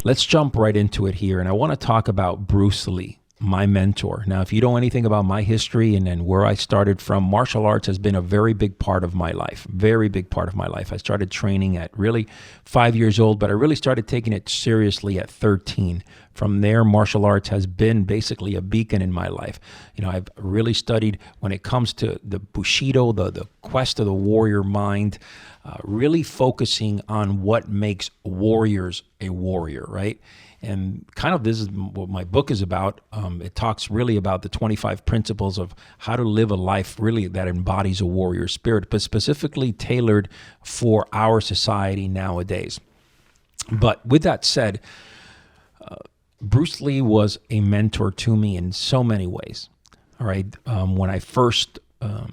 Let's jump right into it here. And I want to talk about Bruce Lee, my mentor. Now, if you know anything about my history and where I started from, martial arts has been a very big part of my life, very big part of my life. I started training at really 5 years old, but I really started taking it seriously at 13. From there, martial arts has been basically a beacon in my life. You know, I've really studied when it comes to the Bushido, the quest of the warrior mind, really focusing on what makes warriors a warrior, right? And kind of this is what my book is about. It talks really about the 25 principles of how to live a life really that embodies a warrior spirit, but specifically tailored for our society nowadays. But with that said, Bruce Lee was a mentor to me in so many ways. All right. When I first, I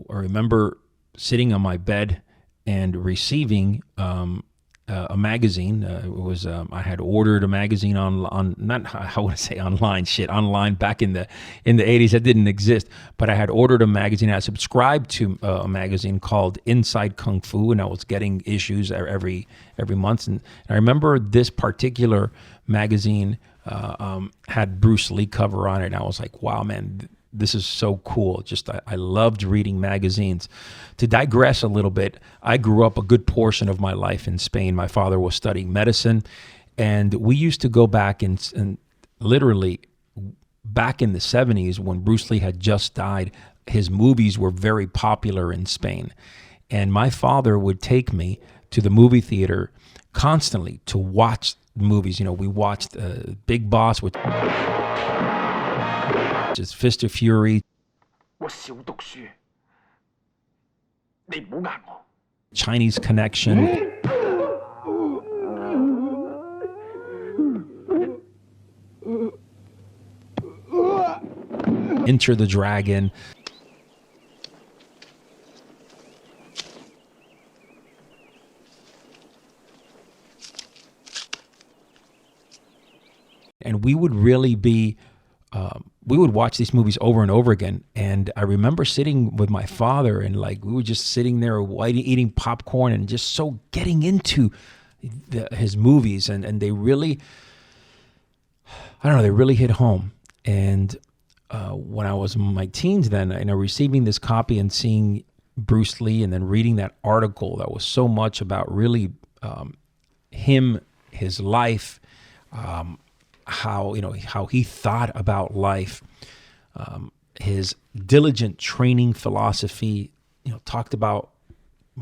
remember sitting on my bed and receiving a magazine. It was I had ordered a magazine on not how would I say online back in the 80s. That didn't exist, but I had ordered a magazine. I subscribed to a magazine called Inside Kung Fu, and I was getting issues every month. And I remember this particular magazine had Bruce Lee cover on it, and I was like, wow, man, this is so cool. Just I loved reading magazines. To digress a little bit, I grew up a good portion of my life in Spain. My father was studying medicine, and we used to go back and literally back in the 70s when Bruce Lee had just died, his movies were very popular in Spain. And my father would take me to the movie theater constantly to watch movies. You know, we watched Big Boss, which is Fist of Fury, Chinese Connection, Enter the Dragon. And we would really be, we would watch these movies over and over again. And I remember sitting with my father and like, we were just sitting there eating popcorn and just so getting into his movies. And they really, I don't know, they really hit home. And when I was in my teens then, receiving this copy and seeing Bruce Lee and then reading that article that was so much about really him, his life, how he thought about life, his diligent training philosophy, talked about.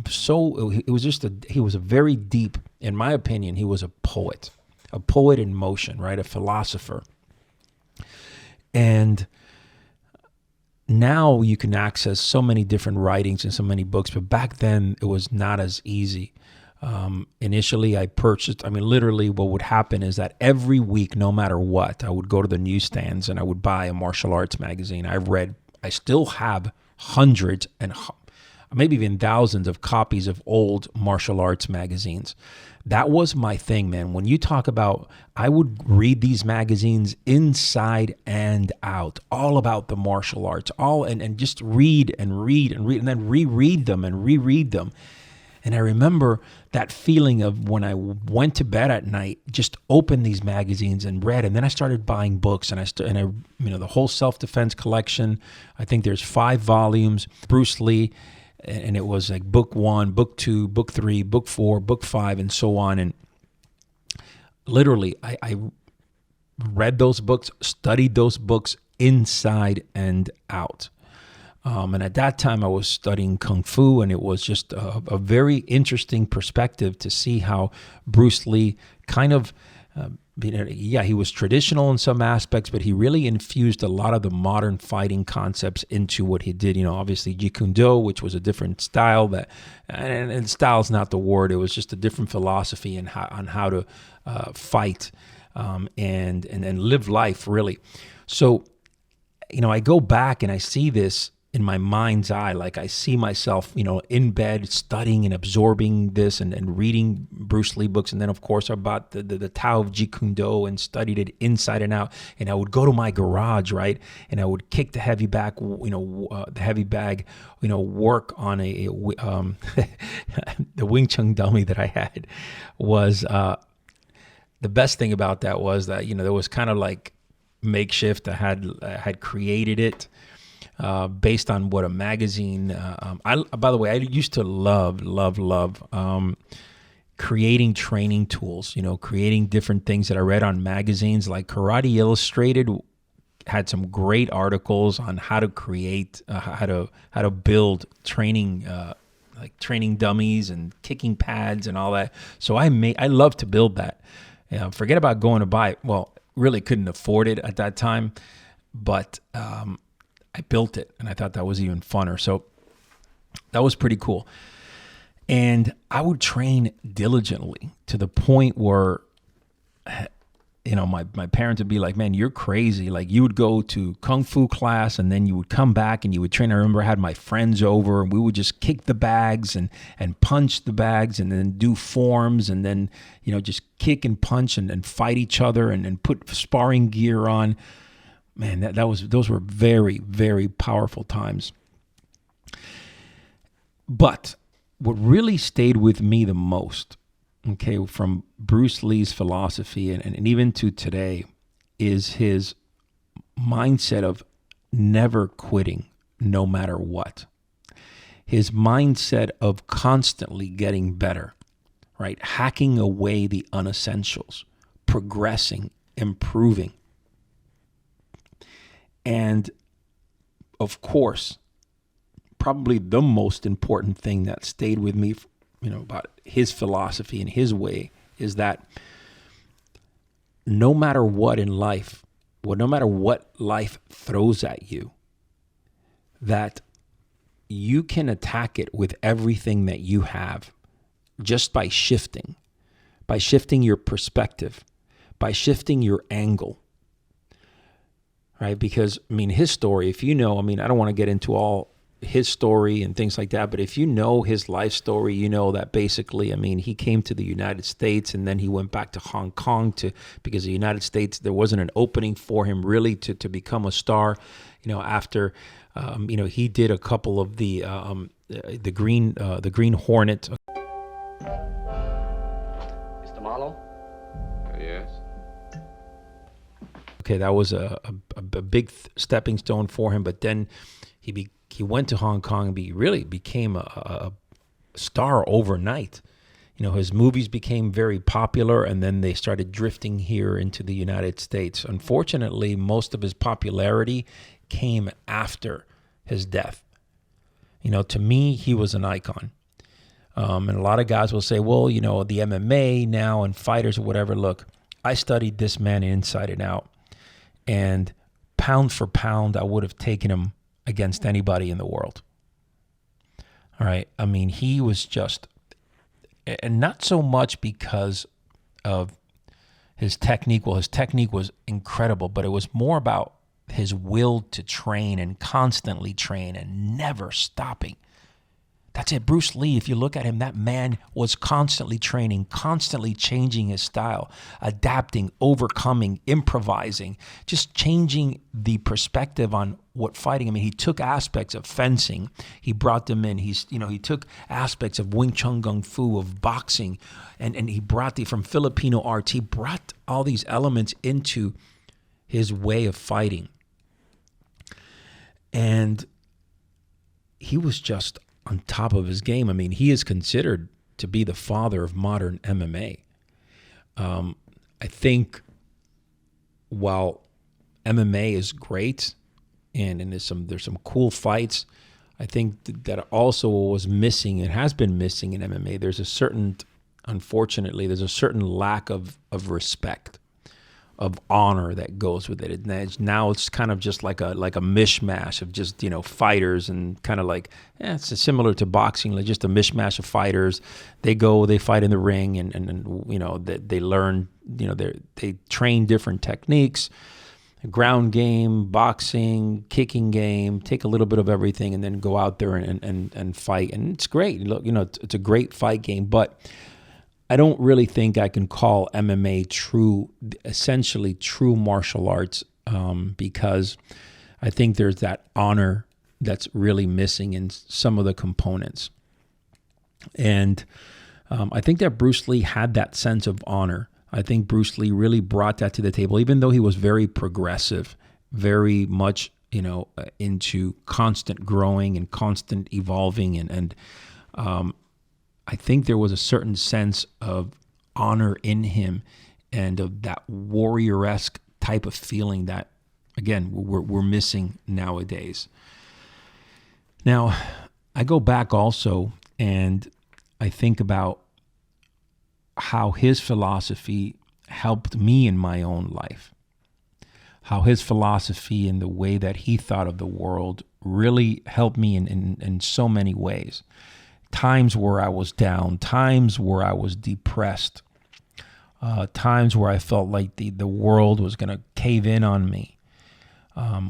So it was he was a very deep, in my opinion, he was a poet in motion, right? A philosopher. And now you can access so many different writings and so many books, but back then it was not as easy. Initially I purchased, literally what would happen is that every week, no matter what, I would go to the newsstands and I would buy a martial arts magazine. I still have hundreds and maybe even thousands of copies of old martial arts magazines. That was my thing, man. When you talk about, I would read these magazines inside and out, all about the martial arts, and just read and then reread them and reread them. And I remember that feeling of when I went to bed at night, just opened these magazines and read. And then I started buying books, and the whole self-defense collection. I think there's 5 volumes, Bruce Lee, and it was like book 1, book 2, book 3, book 4, book 5, and so on. And literally, I read those books, studied those books inside and out. And at that time, I was studying Kung Fu, and it was just a very interesting perspective to see how Bruce Lee kind of, he was traditional in some aspects, but he really infused a lot of the modern fighting concepts into what he did. Obviously Jeet Kune Do, which was a different style, and style is not the word. It was just a different philosophy on how to fight and live life, really. So, I go back and I see this in my mind's eye, like I see myself, in bed studying and absorbing this and reading Bruce Lee books. And then, of course, I bought the Tao of Jeet Kune Do and studied it inside and out. And I would go to my garage, right? And I would kick the heavy bag, work on the Wing Chun dummy that I had was the best thing about that was that, there was kind of like makeshift. I had created it based on what a magazine. By the way, I used to love creating training tools. Creating different things that I read on magazines, like Karate Illustrated had some great articles on how to create, how to build training, like training dummies and kicking pads and all that. So I love to build that. Forget about going to buy it. Well, really couldn't afford it at that time, but I built it, and I thought that was even funner. So that was pretty cool. And I would train diligently to the point where, my parents would be like, man, you're crazy. Like, you would go to Kung Fu class and then you would come back and you would train. I remember I had my friends over and we would just kick the bags and punch the bags and then do forms and then, just kick and punch and fight each other and put sparring gear on. Man, those were very, very powerful times. But what really stayed with me the most, okay, from Bruce Lee's philosophy and even to today, is his mindset of never quitting no matter what. His mindset of constantly getting better, right? Hacking away the unessentials, progressing, improving. And of course, probably the most important thing that stayed with me, about his philosophy and his way, is that no matter what in life, no matter what life throws at you, that you can attack it with everything that you have just by shifting your perspective, by shifting your angle. Right? Because, his story, if I don't want to get into all his story and things like that, but if you know his life story, you know that basically, he came to the United States and then he went back to Hong Kong because the United States, there wasn't an opening for him really to become a star, after, he did a couple of the Green Hornet. Mr. Marlowe? Yes. Okay, that was a big stepping stone for him, but then he went to Hong Kong and really became a star overnight. His movies became very popular, and then they started drifting here into the United States. Unfortunately, most of his popularity came after his death. To me, he was an icon. And a lot of guys will say, well, the MMA now and fighters or whatever. Look, I studied this man inside and out. And pound for pound, I would have taken him against anybody in the world. All right. He was just, and not so much because of his technique. Well, his technique was incredible, but it was more about his will to train and constantly train and never stopping. That's it. Bruce Lee, if you look at him, that man was constantly training, constantly changing his style, adapting, overcoming, improvising, just changing the perspective on what fighting. He took aspects of fencing, he brought them in. He took aspects of Wing Chun Kung Fu, of boxing, and he brought from Filipino arts. He brought all these elements into his way of fighting. And he was just on top of his game. He is considered to be the father of modern MMA. I think while MMA is great and there's some cool fights, I think that also was missing and has been missing in MMA. Unfortunately, there's a certain lack of respect, of honor that goes with it. And now it's kind of just like a mishmash of just, fighters, and kind of like, it's similar to boxing, like just a mishmash of fighters. They fight in the ring and they learn, they train different techniques, ground game, boxing, kicking game, take a little bit of everything and then go out there and fight. And it's great. Look, it's a great fight game, but I don't really think I can call MMA essentially true martial arts, because I think there's that honor that's really missing in some of the components. And I think that Bruce Lee had that sense of honor. I think Bruce Lee really brought that to the table, even though he was very progressive, very much, into constant growing and constant evolving. And I think there was a certain sense of honor in him and of that warrior-esque type of feeling that, again, we're missing nowadays. Now, I go back also and I think about how his philosophy helped me in my own life, how his philosophy and the way that he thought of the world really helped me in so many ways. Times where I was down, times where I was depressed, times where I felt like the world was going to cave in on me.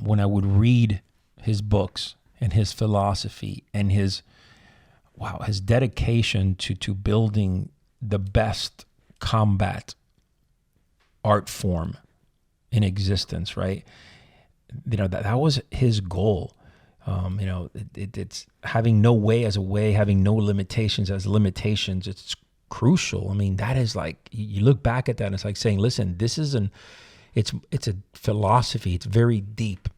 When I would read his books and his philosophy and his dedication to building the best combat art form in existence, right? That was his goal. It's having no way as a way, having no limitations as limitations. It's crucial. I mean, that is like, you look back at that and it's like saying, listen, this is it's a philosophy. It's very deep.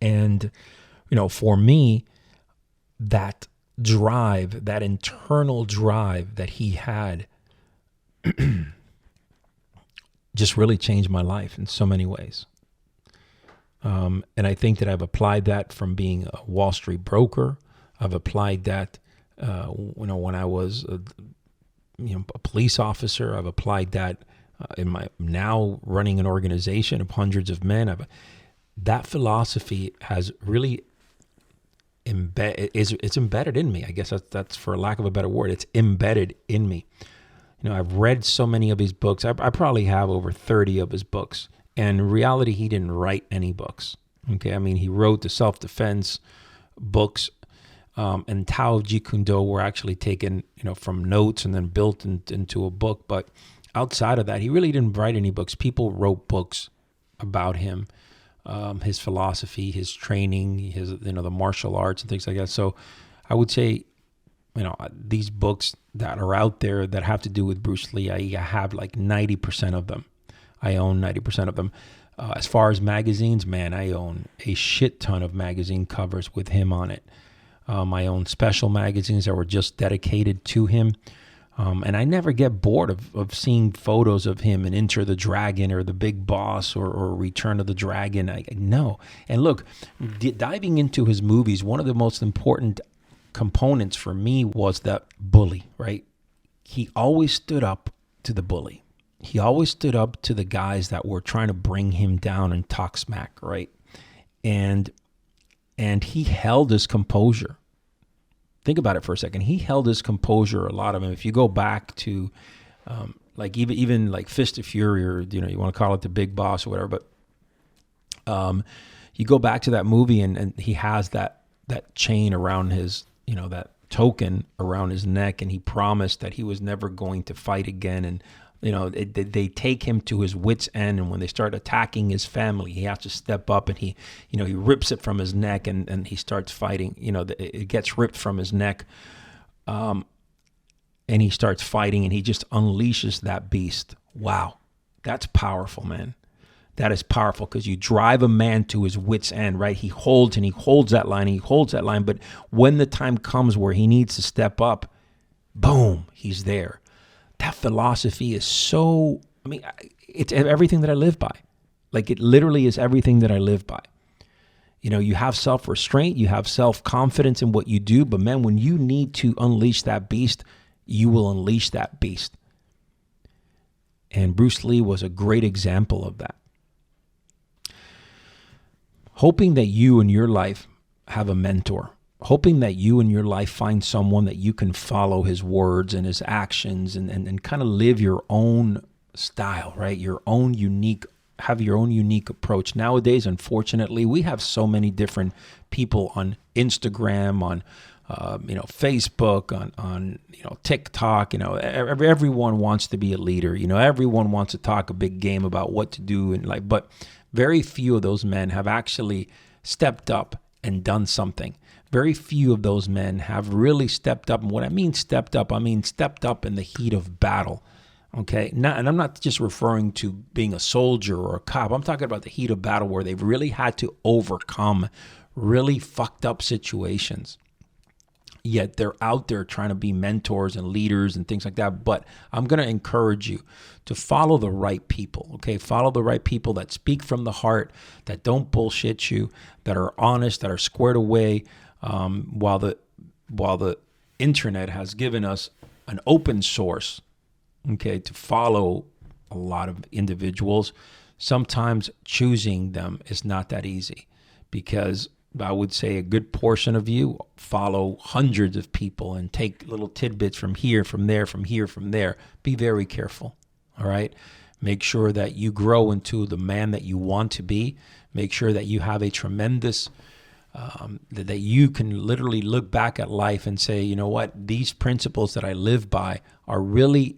And, for me, that drive, that internal drive that he had just really changed my life in so many ways. And I think that I've applied that from being a Wall Street broker. I've applied that, when I was a police officer. I've applied that in my now running an organization of hundreds of men. That philosophy has really it's embedded in me. I guess that's for lack of a better word. It's embedded in me. I've read so many of his books. I probably have over 30 of his books. And in reality, he didn't write any books. Okay, I mean, he wrote the self-defense books, and Tao Jeet Kune Do were actually taken, from notes and then built into a book. But outside of that, he really didn't write any books. People wrote books about him, his philosophy, his training, his the martial arts and things like that. So I would say, these books that are out there that have to do with Bruce Lee, I have like 90% of them. I own 90% of them. As far as magazines, man, I own a shit ton of magazine covers with him on it. I own special magazines that were just dedicated to him. And I never get bored of seeing photos of him in Enter the Dragon or The Big Boss or Return of the Dragon. I know. And look, diving into his movies, one of the most important components for me was that bully, right? He always stood up to the bully. He always stood up to the guys that were trying to bring him down and talk smack, right? And he held his composure. Think about it for a second. He held his composure, a lot of them. If you go back to like even like Fist of Fury, or you want to call it The Big Boss or whatever, but you go back to that movie and he has that chain around his, that token around his neck, and he promised that he was never going to fight again. And they take him to his wit's end, and when they start attacking his family, he has to step up, and he rips it from his neck, and he starts fighting. It gets ripped from his neck, and he starts fighting, and he just unleashes that beast. Wow, that's powerful, man. That is powerful, because you drive a man to his wit's end, right? He holds that line, but when the time comes where he needs to step up, boom, he's there. That philosophy is so, it's everything that I live by. Like, it literally is everything that I live by. You have self-restraint, you have self-confidence in what you do, but man, when you need to unleash that beast, you will unleash that beast. And Bruce Lee was a great example of that. Hoping that you in your life have a mentor. Hoping that you in your life find someone that you can follow his words and his actions and kind of live your own style, right? Have your own unique approach. Nowadays, unfortunately, we have so many different people on Instagram, on Facebook, on TikTok. Everyone wants to be a leader. Everyone wants to talk a big game about what to do in life, but very few of those men have actually stepped up and done something. Very few of those men have really stepped up. And what I mean stepped up, I mean stepped up in the heat of battle. Okay. And I'm not just referring to being a soldier or a cop. I'm talking about the heat of battle where they've really had to overcome really fucked up situations. Yet they're out there trying to be mentors and leaders and things like that. But I'm going to encourage you to follow the right people. Okay. Follow the right people that speak from the heart, that don't bullshit you, that are honest, that are squared away. While the internet has given us an open source, okay, to follow a lot of individuals, sometimes choosing them is not that easy, because I would say a good portion of you follow hundreds of people and take little tidbits from here, from there, from here, from there. Be very careful, all right? Make sure that you grow into the man that you want to be. Make sure that you have a tremendous, that you can literally look back at life and say, you know what, these principles that I live by are really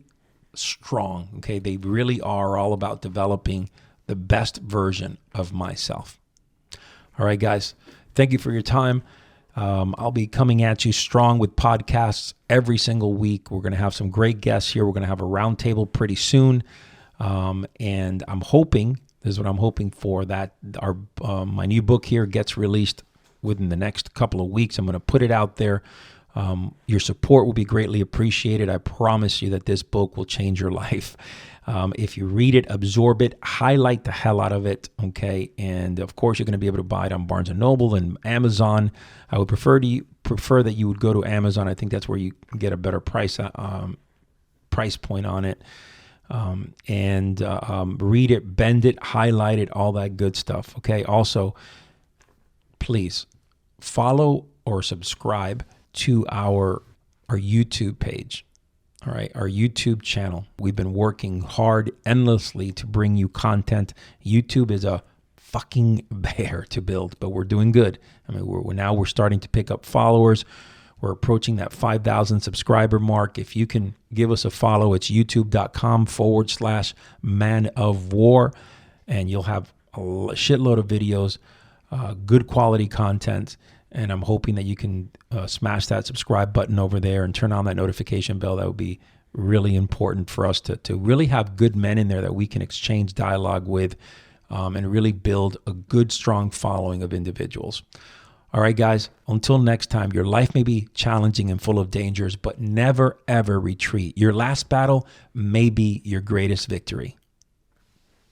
strong, okay? They really are all about developing the best version of myself. All right, guys. Thank you for your time. I'll be coming at you strong with podcasts every single week. We're going to have some great guests here. We're going to have a roundtable pretty soon. And I'm hoping, this is what I'm hoping for, that my new book here gets released within the next couple of weeks. I'm going to put it out there. Your support will be greatly appreciated. I promise you that this book will change your life. If you read it, absorb it, highlight the hell out of it, okay? And of course, you're going to be able to buy it on Barnes & Noble and Amazon. I would prefer that you would go to Amazon. I think that's where you can get a better price point on it. Read it, bend it, highlight it, all that good stuff, okay? Also, please follow or subscribe to our YouTube page. All right, our YouTube channel. We've been working hard endlessly to bring you content. YouTube is a fucking bear to build, but we're doing good. I mean, we're starting to pick up followers. We're approaching that 5,000 subscriber mark. If you can give us a follow, it's youtube.com/Man of War, and you'll have a shitload of videos, good quality content. And I'm hoping that you can smash that subscribe button over there and turn on that notification bell. That would be really important for us to really have good men in there that we can exchange dialogue with, and really build a good, strong following of individuals. All right, guys, until next time, your life may be challenging and full of dangers, but never, ever retreat. Your last battle may be your greatest victory.